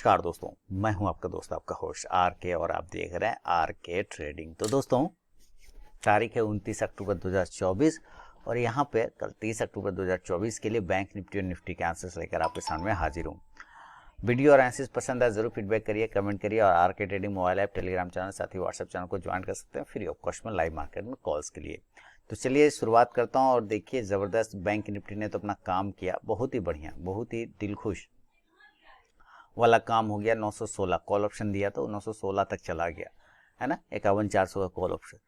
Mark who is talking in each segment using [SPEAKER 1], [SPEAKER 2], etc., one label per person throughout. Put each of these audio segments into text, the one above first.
[SPEAKER 1] नमस्कार दोस्तों, मैं हूं आपका दोस्त आपका होस्ट आर के और आप देख रहे हैं आर के ट्रेडिंग। तो दोस्तों तारीख है 29 अक्टूबर 2024 और यहां पे कल 30 अक्टूबर 2024 के लिए बैंक निफ्टी और निफ्टी के आंसर्स लेकर आपके सामने हाजिर हूं। वीडियो और एनालिसिस पसंद आए जरूर फीडबैक करिए, कमेंट करिए और आर के trading mobile app, Telegram channel साथ ही व्हाट्सएप चैनल को ज्वाइन कर सकते हैं फ्री ऑफ कॉस्ट में लाइव मार्केट में कॉल्स के लिए। तो चलिए शुरुआत करता हूँ। और देखिए ज़बरदस्त बैंक निफ्टी ने तो अपना काम किया, बहुत ही बढ़िया, बहुत ही दिलखुश वाला काम हो गया। 916 कॉल ऑप्शन दिया तो 916 तक चला गया है ना, 51,400 का कॉल ऑप्शन।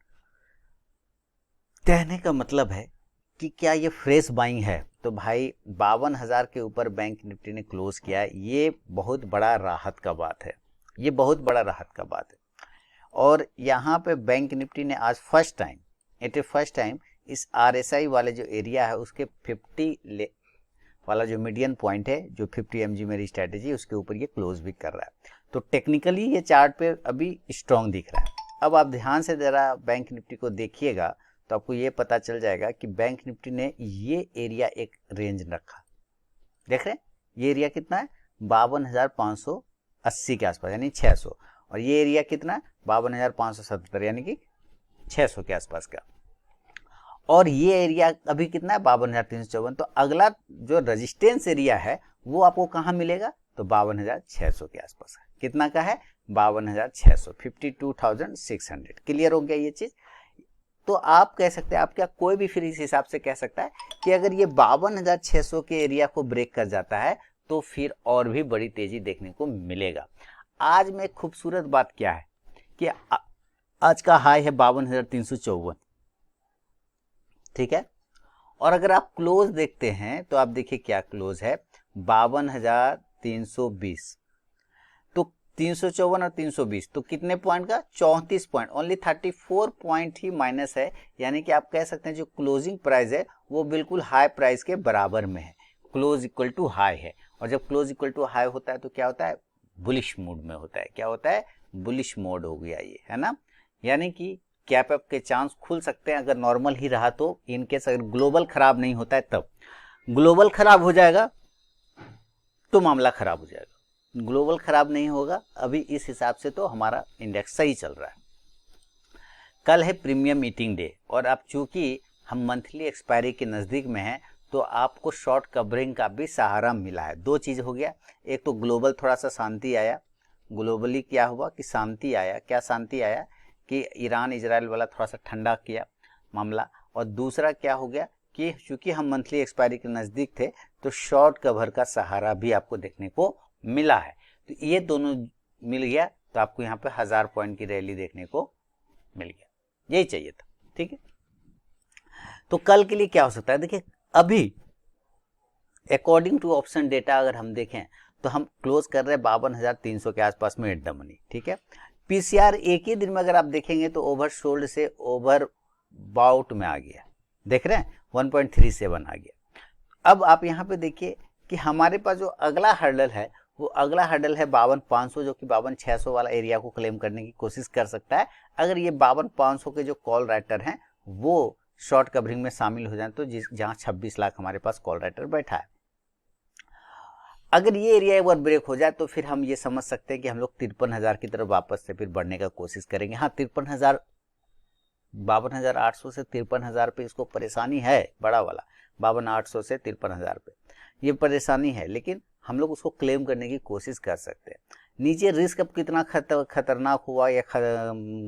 [SPEAKER 1] कहने का मतलब है कि क्या ये फ्रेश बाइंग है? तो भाई 52,000 के ऊपर बैंक निफ्टी ने क्लोज किया है, ये बहुत बड़ा राहत का बात है, ये बहुत बड़ा राहत का बात है। और यहाँ पे बैंक निफ्टी ने आज फर्स्ट टाइम इस RSI वाले जो एरिया है उसके 50 वाला जो मीडियन पॉइंट है, जो 50 mg मेरी स्ट्रेटेजी, उसके ऊपर ये क्लोज भी कर रहा है। तो टेक्निकली ये चार्ट पे अभी स्ट्रॉन्ग दिख रहा है। अब आप ध्यान से जरा बैंक निफ्टी को देखिएगा तो आपको ये पता चल जाएगा कि बैंक निफ्टी ने ये एरिया एक रेंज रखा, देख रहे हैं ये एरिया कितना है, 52,580 के आसपास यानी 600, और ये एरिया कितना है 52,577 यानी कि 600 के आसपास का, और ये एरिया अभी कितना है 52,354। तो अगला जो रेजिस्टेंस एरिया है वो आपको कहाँ मिलेगा, तो 52,600 के आसपास है। कितना का है, 52,600, 52,600। क्लियर हो गया ये चीज? तो आप कह सकते हैं, आप क्या कोई भी फिर इस हिसाब से कह सकता है कि अगर ये 52,600 के एरिया को ब्रेक कर जाता है तो फिर और भी बड़ी तेजी देखने को मिलेगा। आज में खूबसूरत बात क्या है कि आज का हाई है 52,354, ठीक है। और अगर आप क्लोज देखते हैं तो आप देखिए क्या क्लोज है, 52,320। तो 354 और 320 तो कितने पॉइंट का, 34 पॉइंट, ओनली 34 पॉइंट ही माइनस है। यानी कि आप कह सकते हैं जो क्लोजिंग प्राइस है वो बिल्कुल हाई प्राइस के बराबर में है, क्लोज इक्वल टू हाई है। और जब क्लोज इक्वल टू हाई होता है तो क्या होता है, बुलिश मूड में होता है। क्या होता है, बुलिश मोड हो गया ये, है ना। यानी कि कैप अप के चांस खुल सकते हैं अगर नॉर्मल ही रहा तो, इनकेस अगर ग्लोबल खराब नहीं होता है तब। ग्लोबल खराब हो जाएगा तो मामला खराब हो जाएगा, ग्लोबल खराब नहीं होगा अभी इस हिसाब से तो हमारा इंडेक्स सही चल रहा है। कल है प्रीमियम मीटिंग डे और अब चूंकि हम मंथली एक्सपायरी के नज़दीक में हैं तो आपको शॉर्ट कवरिंग का भी सहारा मिला है। दो चीज़ हो गया, एक तो ग्लोबल थोड़ा सा शांति आया, ग्लोबली क्या हुआ कि शांति आया, क्या शांति आया कि ईरान इजराइल वाला थोड़ा सा ठंडा किया मामला, और दूसरा क्या हो गया कि चूंकि हम मंथली एक्सपायरी के नज़दीक थे तो शॉर्ट कवर का सहारा भी आपको देखने को मिला है। तो ये दोनों मिल गया तो आपको यहाँ पे 1000 पॉइंट की रैली देखने को मिल गया, यही चाहिए था, ठीक है। तो कल के लिए क्या हो सकता है, देखिए अभी अकॉर्डिंग टू ऑप्शन डेटा अगर हम देखें तो हम क्लोज कर रहे हैं 52,300 के आसपास में एट द मनी, ठीक है। पीसीआर एक ही दिन में अगर आप देखेंगे तो ओवरसोल्ड से ओवर बाउट में आ गया, देख रहे हैं 1.37 आ गया। अब आप यहाँ पे देखिए कि हमारे पास जो अगला हर्डल है वो अगला हर्डल है 52,500, जो कि 52,600 वाला एरिया को क्लेम करने की कोशिश कर सकता है अगर ये 52,500 के जो कॉल राइटर हैं वो शॉर्ट कवरिंग में शामिल हो जाए तो, जहां 26 लाख हमारे पास कॉल राइटर बैठा है। अगर ये एरिया एक बार ब्रेक हो जाए तो फिर हम ये समझ सकते हैं कि हम लोग 53,000 की तरफ वापस से फिर बढ़ने का कोशिश करेंगे। हाँ 53,000, 52,800 से 53,000 पे इसको परेशानी है, बड़ा वाला 52,800 से 53,000 पे ये परेशानी है, लेकिन हम लोग उसको क्लेम करने की कोशिश कर सकते हैं। नीचे रिस्क अब कितना खतरनाक हुआ या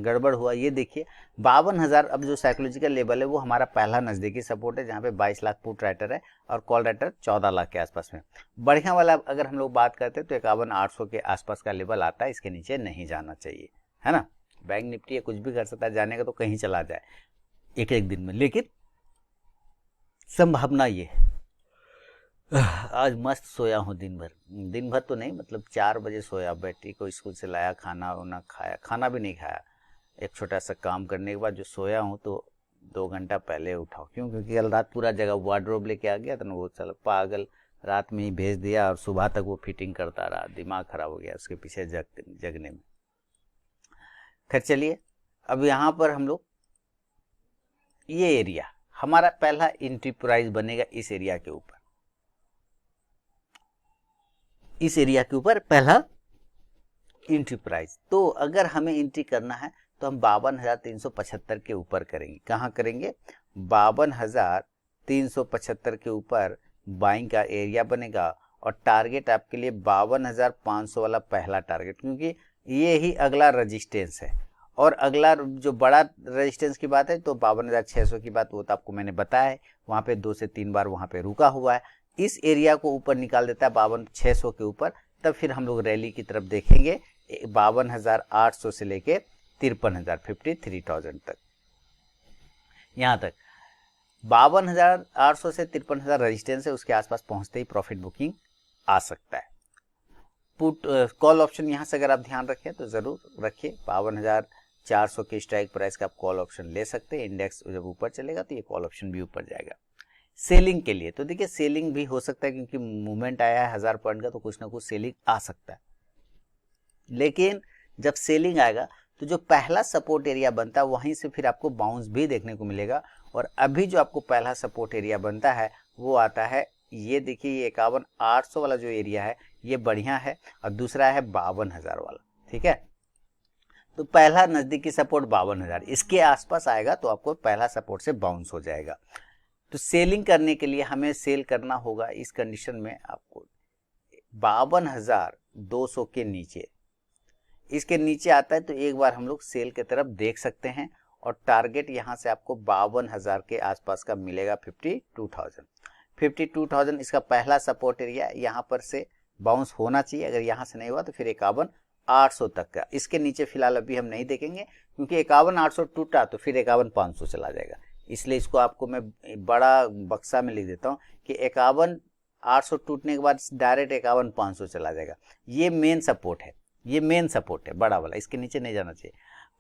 [SPEAKER 1] गड़बड़ हुआ ये देखिए। 52,000 अब जो साइकोलॉजिकल लेवल है वो हमारा पहला नज़दीकी सपोर्ट है, जहाँ पे 22 लाख पुट राइटर है और कॉल राइटर 14 लाख के आसपास में। बढ़िया वाला अगर हम लोग बात करते हैं तो 51,800 के आसपास का लेवल आता है, इसके नीचे नहीं जाना चाहिए, है ना। बैंक निफ्टी है कुछ भी कर सकता है, जाने का तो कहीं चला जाए एक एक दिन में, लेकिन संभावना ये है। आज मस्त सोया हूँ दिन भर तो नहीं, मतलब 4 बजे सोया, बेटी को स्कूल से लाया, खाना वाना खाया, खाना भी नहीं खाया, एक छोटा सा काम करने के बाद जो सोया हूँ तो 2 घंटा पहले उठाओ। क्यों, क्योंकि कल रात पूरा जगह वार्डरोब लेके आ गया था ना, वो चल पागल रात में ही भेज दिया और सुबह तक वो फिटिंग करता रहा, दिमाग खराब हो गया उसके पीछे जगने में। खैर चलिए, अब यहाँ पर हम लोग ये एरिया हमारा पहला एंट्री प्राइस बनेगा, इस एरिया के ऊपर पहला एंट्री प्राइस। तो अगर हमें एंट्री करना है तो हम 52,375 के ऊपर करेंगे। कहाँ करेंगे? 52,375 के ऊपर बाइंग का एरिया बनेगा और टारगेट आपके लिए 52,500 वाला पहला टारगेट, क्योंकि ये ही अगला रेजिस्टेंस है। और अगला जो बड़ा रेजिस्टेंस की बात है तो 52,600 की बात, वो तो आपको मैंने बताया है, वहाँ पे 2 से 3 बार वहाँ पे रुका हुआ है। इस एरिया को ऊपर निकाल देता है 52,600 के ऊपर, तब फिर हम लोग रैली की तरफ देखेंगे 52,800 से लेके 53,000 53,000 तक। यहाँ तक 52,800 से 53,000 रेजिस्टेंस है, उसके आसपास पहुंचते ही प्रॉफिट बुकिंग आ सकता है। पुट कॉल ऑप्शन यहाँ से अगर आप ध्यान रखें तो जरूर रखिए, 52,400 के स्ट्राइक प्राइस का आप कॉल ऑप्शन ले सकते हैं। इंडेक्स जब ऊपर चलेगा तो ये कॉल ऑप्शन भी ऊपर जाएगा। सेलिंग के लिए तो देखिए सेलिंग भी हो सकता है, क्योंकि मूवमेंट आया है 1000 पॉइंट का, तो कुछ ना कुछ सेलिंग आ सकता है। लेकिन जब सेलिंग आएगा तो जो पहला सपोर्ट एरिया बनता है वहीं से फिर आपको बाउंस भी देखने को मिलेगा। और अभी जो आपको पहला सपोर्ट एरिया बनता है वो आता है, ये देखिए, ये 51,800 वाला जो एरिया है ये बढ़िया है, और दूसरा है 52,000 वाला। ठीक है, तो पहला नजदीकी सपोर्ट 52,000, इसके आसपास आएगा तो आपको पहला सपोर्ट से बाउंस हो जाएगा। तो सेलिंग करने के लिए हमें सेल करना होगा इस कंडीशन में आपको 52,200 के नीचे, इसके नीचे आता है तो एक बार हम लोग सेल की तरफ देख सकते हैं। और टारगेट यहाँ से आपको 52,000 के आसपास का मिलेगा, 52,000 इसका पहला सपोर्ट एरिया, यहाँ पर से बाउंस होना चाहिए। अगर यहाँ से नहीं हुआ तो फिर 51,800 तक का। इसके नीचे फिलहाल अभी हम नहीं देखेंगे, क्योंकि 51,800 टूटा तो फिर 51,500 चला जाएगा। इसलिए इसको आपको मैं बड़ा बक्सा में लिख देता हूँ कि 51,800 टूटने के बाद डायरेक्ट 51,500 चला जाएगा। ये मेन सपोर्ट है, ये मेन सपोर्ट है बड़ा वाला, इसके नीचे नहीं जाना चाहिए।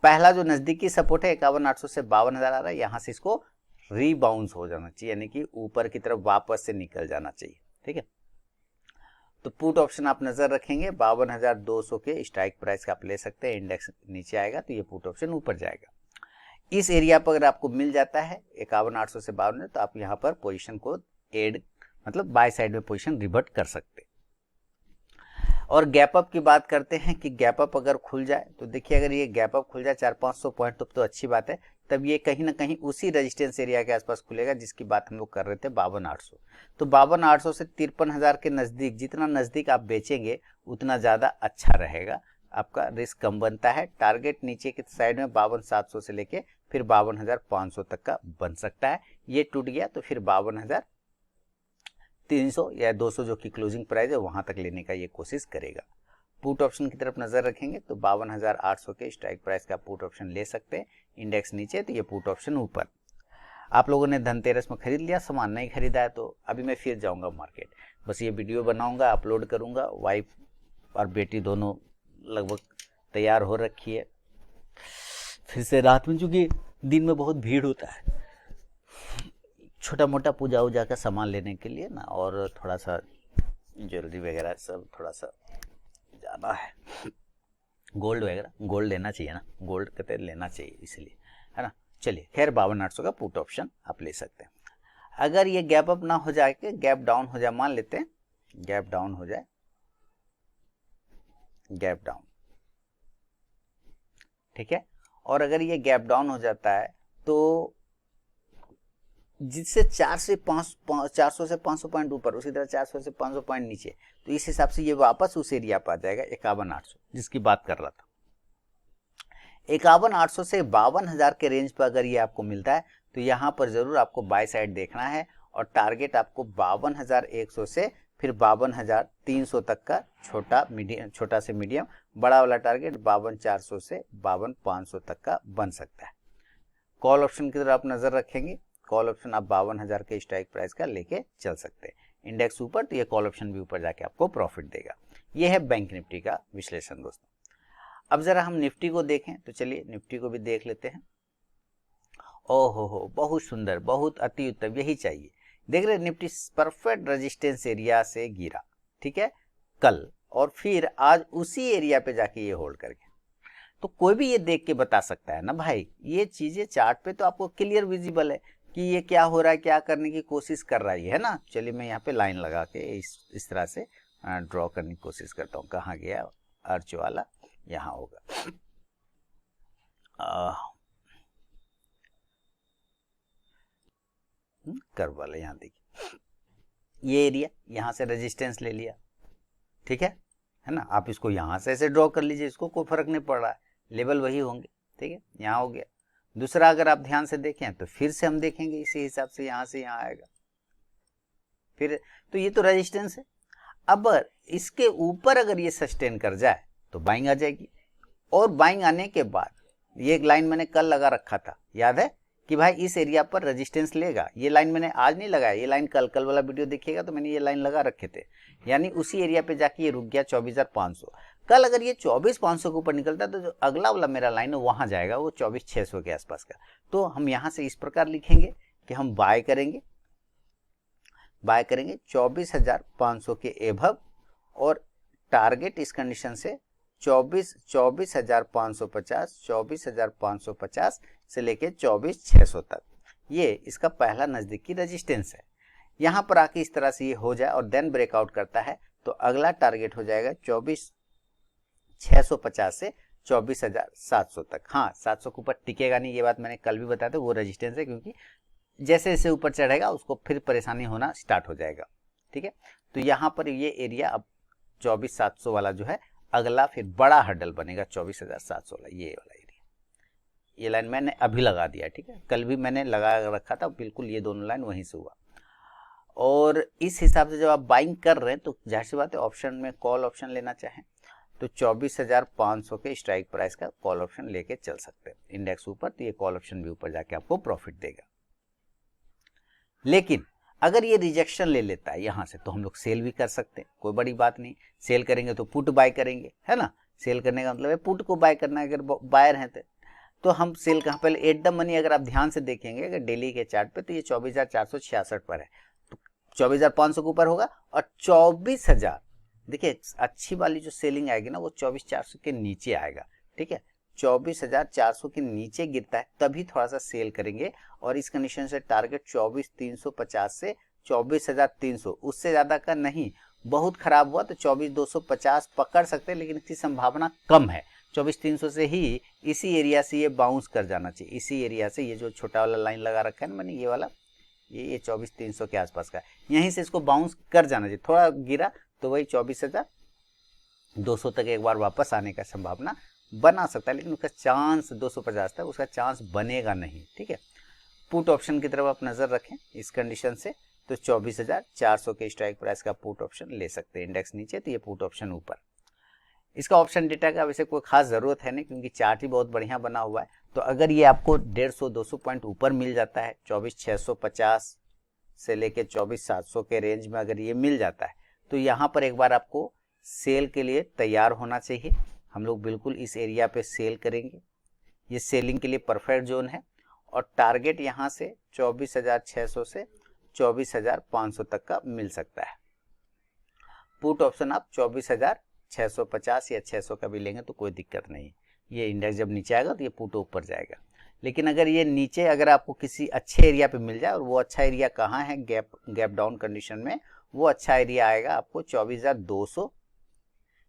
[SPEAKER 1] पहला जो नजदीकी सपोर्ट है 51,800 से 52,000 आ रहा है, यहाँ से इसको रीबाउंस हो जाना चाहिए, यानी कि ऊपर की तरफ वापस से निकल जाना चाहिए। ठीक है, तो पुट ऑप्शन आप नजर रखेंगे, 52,200 के स्ट्राइक प्राइस का आप ले सकते हैं। इंडेक्स नीचे आएगा तो ये पुट ऑप्शन ऊपर जाएगा। इस एरिया पर अगर आपको मिल जाता है 51,800 से 52,000, तो आप यहाँ पर पोजीशन को एड मतलब बाय साइड में पोजीशन रिवर्ट कर सकते हैं। और गैप अप की बात करते हैं कि गैप अप अगर खुल जाए तो देखिए, अगर ये गैप अप खुल जाए 400-500 पॉइंट तो अच्छी बात है, तब ये कहीं ना कहीं उसी रेजिस्टेंस एरिया के आसपास खुलेगा जिसकी बात हम लोग कर रहे थे 52,800। तो 52,800 से 53,000 के नज़दीक, जितना नज़दीक आप बेचेंगे उतना ज़्यादा अच्छा रहेगा, आपका रिस्क कम बनता है। टारगेट नीचे की साइड में 52,700 से लेके फिर 52,500 तक का बन सकता है। ये टूट गया तो फिर 52,300 या 200 जो कि क्लोजिंग प्राइस है वहां तक लेने का ये कोशिश करेगा। पुट ऑप्शन की तरफ नजर रखेंगे तो 52,800 के स्ट्राइक प्राइस का पुट ऑप्शन ले सकते हैं। इंडेक्स नीचे तो ये पुट ऑप्शन ऊपर। आप लोगों ने धनतेरस में खरीद लिया सामान, नहीं खरीदा है तो अभी मैं फिर जाऊंगा मार्केट, बस ये वीडियो बनाऊंगा, अपलोड करूंगा। वाइफ और बेटी दोनों लगभग तैयार हो रखी है, फिर से रात में, चूंकि दिन में बहुत भीड़ होता है, छोटा मोटा पूजा वूजा का सामान लेने के लिए ना, और थोड़ा सा ज्वेलरी वगैरह सब थोड़ा सा जाना है, गोल्ड वगैरह, गोल्ड लेना चाहिए ना, गोल्ड कहते लेना चाहिए इसलिए, है ना। चलिए खैर 52,800 का पुट ऑप्शन आप ले सकते हैं। अगर ये गैप अप ना हो जाए कि गैप डाउन हो जाए, मान लेते हैं गैप डाउन हो जाए, गैप डाउन, ठीक है, और अगर ये गैप डाउन हो जाता है तो जिससे 400 से 500 पॉइंट ऊपर, उसी तरह 400 से 500 पॉइंट नीचे, तो इस हिसाब से ये वापस उस एरिया पर आ जाएगा 51,800 जिसकी बात कर रहा था। 51,800 से 52,000 के रेंज पर अगर ये आपको मिलता है तो यहाँ पर जरूर आपको बाय साइड देखना है, और टारगेट आपको 52,100 से फिर 52,300 तक का छोटा से मीडियम, बड़ा वाला टारगेट 52,400 से 52,500 तक का बन सकता है। कॉल ऑप्शन की तरफ आप नजर रखेंगे, कॉल ऑप्शन आप 52,000 के स्ट्राइक प्राइस का लेके चल सकते हैं। इंडेक्स ऊपर तो ये कॉल ऑप्शन भी ऊपर जाके आपको प्रॉफिट देगा। ये है बैंक निफ्टी का विश्लेषण दोस्तों। अब जरा हम निफ्टी को देखें तो चलिए निफ्टी को भी देख लेते हैं। ओहो, बहुत सुंदर, बहुत अति उत्तम, यही चाहिए। देख रहे निफ्टी परफेक्ट रेजिस्टेंस एरिया से गिरा, ठीक है, कल, और फिर आज उसी एरिया पे जाके ये होल्ड कर गया। तो कोई भी ये देख के बता सकता है ना भाई, ये चीजें चार्ट पे तो आपको क्लियर विजिबल है कि ये क्या हो रहा है, क्या करने की कोशिश कर रहा है ना। चलिए मैं यहाँ पे लाइन लगा के इस तरह से ड्रॉ करने की कोशिश करता हूँ। कहाँ गया अर्च वाला, यहाँ होगा। कर्व वाला यहाँ देखिए, ये एरिया यहाँ से रेजिस्टेंस ले लिया, ठीक है ना। आप इसको यहाँ से ऐसे ड्रॉ कर लीजिए, इसको कोई फर्क नहीं पड़ रहा है, लेवल वही होंगे, ठीक है। यहाँ हो गया। दूसरा अगर आप ध्यान से देखें तो फिर से हम देखेंगे इसी हिसाब से यहाँ आएगा फिर, तो ये तो रेजिस्टेंस है। अब इसके ऊपर अगर ये सस्टेन कर जाए तो बाइंग आ जाएगी, और बाइंग आने के बाद ये एक लाइन मैंने कल लगा रखा था, याद है कि भाई इस एरिया पर रेजिस्टेंस लेगा। ये लाइन मैंने आज नहीं लगाया, ये लाइन कल वाला वीडियो देखिएगा तो मैंने ये लाइन लगा रखे थे, यानी उसी एरिया पे जाके ये रुक गया 24,500। कल अगर ये 24,500 के ऊपर निकलता है तो जो अगला वाला मेरा लाइन है वहां जाएगा, वो 24,600 के आसपास का। तो हम यहाँ से इस प्रकार लिखेंगे कि हम बाय करेंगे 24,500 के एभव, और टारगेट इस कंडीशन से 24,550 से लेके 24,600 तक, ये इसका पहला नजदीकी रेजिस्टेंस है। यहाँ पर आके इस तरह से ये हो जाए और देन ब्रेकआउट करता है तो अगला टारगेट हो जाएगा 24,650 से 24,700 तक। हाँ, 700 के ऊपर टिकेगा नहीं, ये बात मैंने कल भी बताया था, वो रेजिस्टेंस है, क्योंकि जैसे जैसे ऊपर चढ़ेगा उसको फिर परेशानी होना स्टार्ट हो जाएगा, ठीक है। तो यहाँ पर ये एरिया अब 24,700 वाला जो है अगला फिर बड़ा हर्डल बनेगा, 24,700 वाला, ये वाला एरिया। ये लाइन मैंने अभी लगा दिया, ठीक है, कल भी मैंने लगा रखा था, बिल्कुल ये दोनों लाइन वहीं से हुआ। और इस हिसाब से जब आप बाइंग कर रहे हैं तो जाहिर सी बात है ऑप्शन में कॉल ऑप्शन लेना चाहें तो 24,500 के स्ट्राइक प्राइस का कॉल ऑप्शन लेके चल सकते हैं। इंडेक्स ऊपर तो ये कॉल ऑप्शन भी ऊपर जाके आपको प्रॉफिट देगा। लेकिन अगर ये रिजेक्शन ले लेता है यहाँ से तो हम लोग सेल भी कर सकते हैं, कोई बड़ी बात नहीं। सेल करेंगे तो पुट बाय करेंगे, है ना। सेल करने का मतलब है पुट को बाय करना है, अगर बायर हैं तो हम सेल कहाँ, पहले एट द मनी अगर आप ध्यान से देखेंगे अगर डेली के चार्ट पे तो ये 24,466 पर है, तो 24,500 के ऊपर होगा, और 24,000 देखिए अच्छी वाली जो सेलिंग आएगी ना वो 24,400 के नीचे आएगा, ठीक है। 24,400 के नीचे गिरता है तभी थोड़ा सा सेल करेंगे, और इस कंडीशन से टारगेट 24,350 से 24,300, उससे ज्यादा का नहीं। बहुत खराब हुआ तो 24,250 पकड़ सकते हैं, लेकिन इसकी संभावना कम है। 24,300 से ही इसी एरिया से ये बाउंस कर जाना चाहिए, इसी एरिया से, ये जो छोटा वाला लाइन लगा रखा है ना मैंने, ये वाला, ये 24,300 के आसपास का, यहीं से इसको बाउंस कर जाना चाहिए। थोड़ा गिरा तो वही 24,200 तक एक बार वापस आने का संभावना बना सकता है, लेकिन उसका चांस 250 तक उसका चांस बनेगा नहीं, ठीक है। पुट ऑप्शन की तरफ आप नजर रखें इस कंडीशन से, तो 24,400 के स्ट्राइक प्राइस का पुट ऑप्शन ले सकते हैं। इंडेक्स नीचे तो ये पुट ऑप्शन ऊपर। इसका ऑप्शन डेटा का वैसे कोई खास जरूरत है नहीं, क्योंकि चार्ट ही बहुत बढ़िया बना हुआ है। तो अगर ये आपको 150-200 पॉइंट ऊपर मिल जाता है, 24,650 से लेके 24,700 के रेंज में अगर ये मिल जाता है, तो यहाँ पर एक बार आपको सेल के लिए तैयार होना चाहिए। हम लोग बिल्कुल इस एरिया पे सेल करेंगे, ये सेलिंग के लिए परफेक्ट जोन है, और टारगेट यहाँ से 24,600 से 24,500 तक का मिल सकता है। पुट ऑप्शन आप 24,650 या 600 का भी लेंगे तो कोई दिक्कत नहीं। ये इंडेक्स जब नीचे आएगा तो ये पुट ऊपर जाएगा। लेकिन अगर ये नीचे अगर आपको किसी अच्छे एरिया पे मिल जाए, और वो अच्छा एरिया कहाँ है, गैप डाउन कंडीशन में, वो अच्छा एरिया आएगा आपको 24,200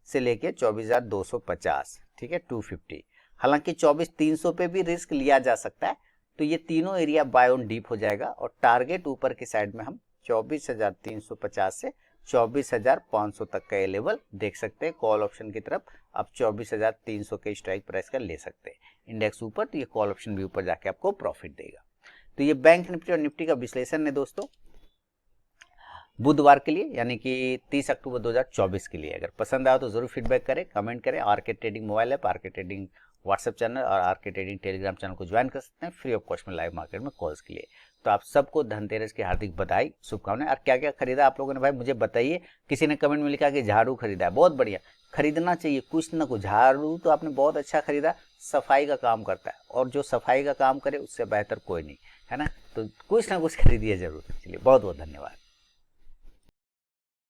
[SPEAKER 1] से लेके 24,250, ठीक है, 250। हालांकि 24,300 पे भी रिस्क लिया जा सकता है। तो ये तीनों एरिया बाय ऑन डीप हो जाएगा, और टारगेट ऊपर की साइड में हम 24,350 से 24,500 तक का लेवल देख सकते हैं। कॉल ऑप्शन की तरफ आप 24,300 के स्ट्राइक प्राइस का ले सकते हैं। इंडेक्स ऊपर तो ये कॉल ऑप्शन भी ऊपर जाके आपको प्रॉफिट देगा। तो ये बैंक निफ्टी और निफ्टी का विश्लेषण है दोस्तों बुधवार के लिए, यानी कि 30 अक्टूबर 2024 के लिए। अगर पसंद आया तो जरूर फीडबैक करें, कमेंट करें। RK trading mobile app, RK trading WhatsApp channel और आरके ट्रेडिंग टेलीग्राम चैनल को ज्वाइन कर सकते हैं फ्री ऑफ कॉस्ट में लाइव मार्केट में कॉल्स के लिए। तो आप सबको धनतेरस की हार्दिक बधाई, शुभकामनाएं। और क्या क्या खरीदा आप लोगों ने भाई मुझे बताइए। किसी ने कमेंट में लिखा कि झाड़ू खरीदा है, बहुत बढ़िया, खरीदना चाहिए कुछ ना कुछ। झाड़ू तो आपने बहुत अच्छा खरीदा, सफाई का काम करता है, और जो सफाई का काम करे उससे बेहतर कोई नहीं, है ना। तो कुछ ना कुछ खरीदिए जरूर। चलिए, बहुत बहुत धन्यवाद।